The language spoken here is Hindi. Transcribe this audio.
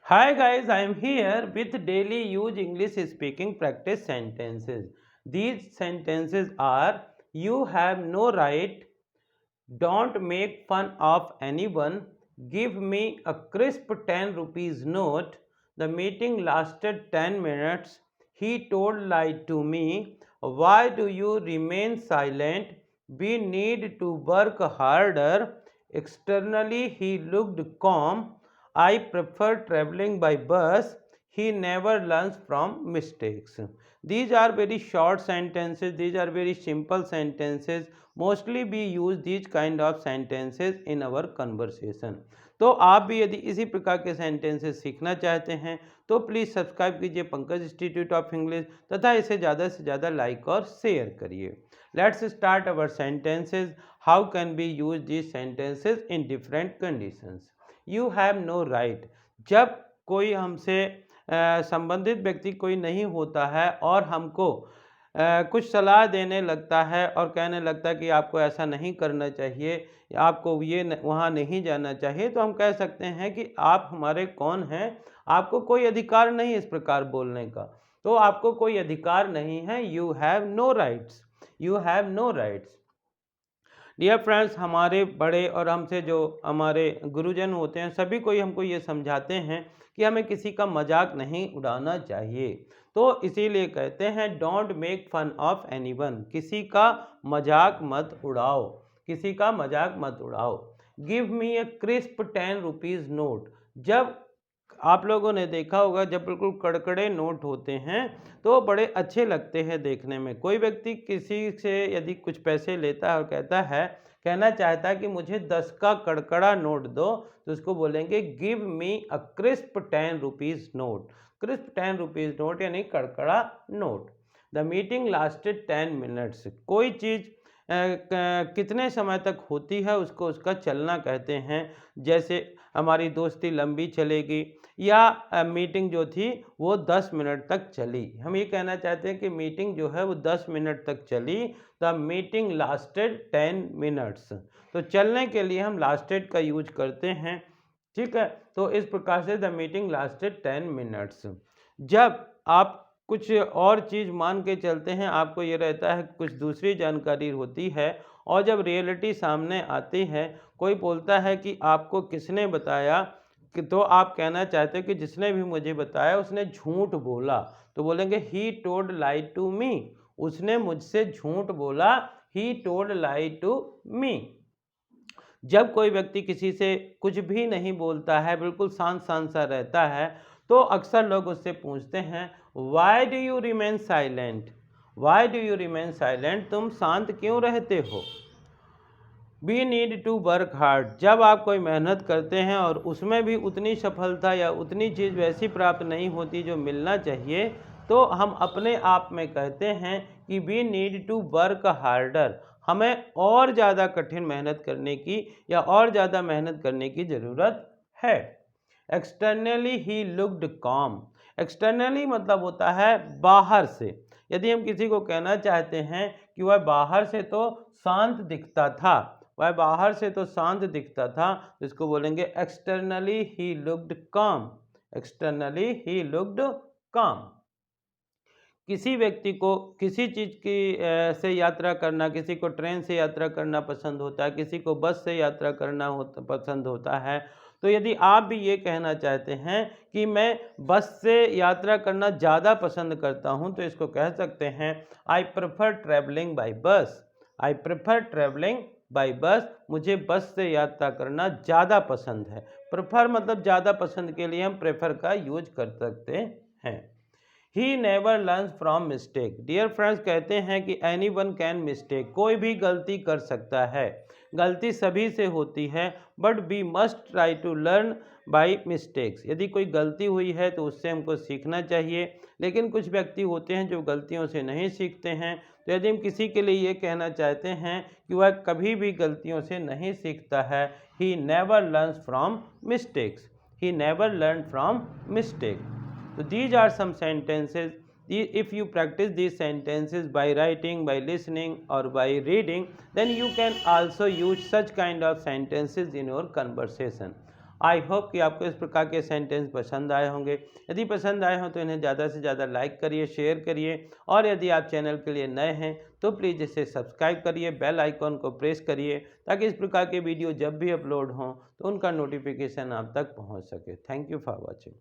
Hi guys, I am here with daily use English speaking practice sentences. These sentences are: you have no right, don't make fun of anyone, give me a crisp 10 rupees note, the meeting lasted 10 minutes, he told lie to me, why do you remain silent, we need to work harder, externally he looked calm, I prefer traveling by bus, he never learns from mistakes. These are very short sentences, these are very simple sentences. Mostly we use these kind of sentences in our conversation. तो आप भी यदि इसी प्रकार के सेंटेंसेस सीखना चाहते हैं तो प्लीज़ सब्सक्राइब कीजिए पंकज इंस्टीट्यूट ऑफ इंग्लिश तथा इसे ज़्यादा से ज़्यादा लाइक और शेयर करिए. Let's start our sentences. How can be use these sentences in different conditions. You have no right. जब कोई हमसे संबंधित व्यक्ति कोई नहीं होता है और हमको कुछ सलाह देने लगता है और कहने लगता है कि आपको ऐसा नहीं करना चाहिए, आपको ये वहाँ नहीं जाना चाहिए, तो हम कह सकते हैं कि आप हमारे कौन हैं, आपको कोई अधिकार नहीं इस प्रकार बोलने का. तो आपको कोई अधिकार नहीं है. You have no rights. You have no rights. Dear friends, हमारे बड़े और हमसे जो हमारे गुरुजन होते हैं सभी कोई हमको ये समझाते हैं कि हमें किसी का मजाक नहीं उड़ाना चाहिए. तो इसीलिए कहते हैं don't make fun of anyone. किसी का मजाक मत उड़ाओ. किसी का मजाक मत उड़ाओ. गिव मी ए क्रिस्प 10 रुपीज़ नोट. जब आप लोगों ने देखा होगा जब बिल्कुल कड़कड़े नोट होते हैं तो बड़े अच्छे लगते हैं देखने में. कोई व्यक्ति किसी से यदि कुछ पैसे लेता है और कहना चाहता है कि मुझे 10 का कड़कड़ा नोट दो, तो उसको बोलेंगे give me a crisp 10 rupees note. Crisp 10 rupees note यानी कड़कड़ा नोट. The meeting lasted 10 minutes. कोई चीज़ कितने समय तक होती है उसको उसका चलना कहते हैं. जैसे हमारी दोस्ती लंबी चलेगी या मीटिंग जो थी वो 10 मिनट तक चली. हम ये कहना चाहते हैं कि मीटिंग जो है वो 10 मिनट तक चली. The meeting lasted 10 minutes. तो चलने के लिए हम लास्टेड का यूज करते हैं. ठीक है, तो इस प्रकार से द मीटिंग लास्टेड 10 मिनट्स. जब आप कुछ और चीज़ मान के चलते हैं, आपको ये रहता है कुछ दूसरी जानकारी होती है और जब रियलिटी सामने आती है, कोई बोलता है कि आपको किसने बताया, कि तो आप कहना चाहते हो कि जिसने भी मुझे बताया उसने झूठ बोला, तो बोलेंगे ही टोल्ड लाई टू मी. उसने मुझसे झूठ बोला. He told lie to me. जब कोई व्यक्ति किसी से कुछ भी नहीं बोलता है, बिल्कुल शांत शांत सा रहता है, तो अक्सर लोग उससे पूछते हैं why do you remain silent. Why do you remain silent. तुम शांत क्यों रहते हो. We need to work hard. जब आप कोई मेहनत करते हैं और उसमें भी उतनी सफलता या उतनी चीज़ वैसी प्राप्त नहीं होती जो मिलना चाहिए, तो हम अपने आप में कहते हैं कि we need to work harder. हमें और ज़्यादा कठिन मेहनत करने की या और ज़्यादा मेहनत करने की ज़रूरत है. Externally he looked com. Externally मतलब होता है बाहर से. यदि हम किसी को कहना चाहते हैं कि वह बाहर से तो शांत दिखता था, वह बाहर से तो शांत दिखता था, तो इसको बोलेंगे externally he looked com. Externally he looked com. किसी व्यक्ति को किसी चीज़ की से यात्रा करना, किसी को ट्रेन से यात्रा करना पसंद होता है, किसी को बस से यात्रा करना पसंद होता है. तो यदि आप भी ये कहना चाहते हैं कि मैं बस से यात्रा करना ज़्यादा पसंद करता हूँ, तो इसको कह सकते हैं I prefer travelling by bus. I prefer travelling by bus. मुझे बस से यात्रा करना ज़्यादा पसंद है. प्रेफर मतलब ज़्यादा पसंद के लिए हम प्रेफर का यूज कर सकते हैं. He never learns from mistake. Dear friends, कहते हैं कि एनी वन कैन मिस्टेक. कोई भी गलती कर सकता है. गलती सभी से होती है, but we must try to learn by mistakes. यदि कोई गलती हुई है तो उससे हमको सीखना चाहिए. लेकिन कुछ व्यक्ति होते हैं जो गलतियों से नहीं सीखते हैं. तो यदि हम किसी के लिए ये कहना चाहते हैं कि वह कभी भी गलतियों से नहीं सीखता है, ही never learns from mistakes. He never learn from mistake. So these are some sentences. If you practice these sentences by writing, by listening or by reading, then you can also use such kind of sentences in your conversation. I hope कि आपको इस प्रकार के सेंटेंस पसंद आए होंगे। यदि पसंद आए हों तो इन्हें ज़्यादा से ज़्यादा लाइक करिए, शेयर करिए, और यदि आप चैनल के लिए नए हैं तो प्लीज़ इसे सब्सक्राइब करिए, बेल आइकॉन को प्रेस करिए, ताकि इस प्रकार के वीडियो जब भी अपलोड हों तो उनका नोटिफिकेशन आप तक पहुंच सके। Thank you for watching.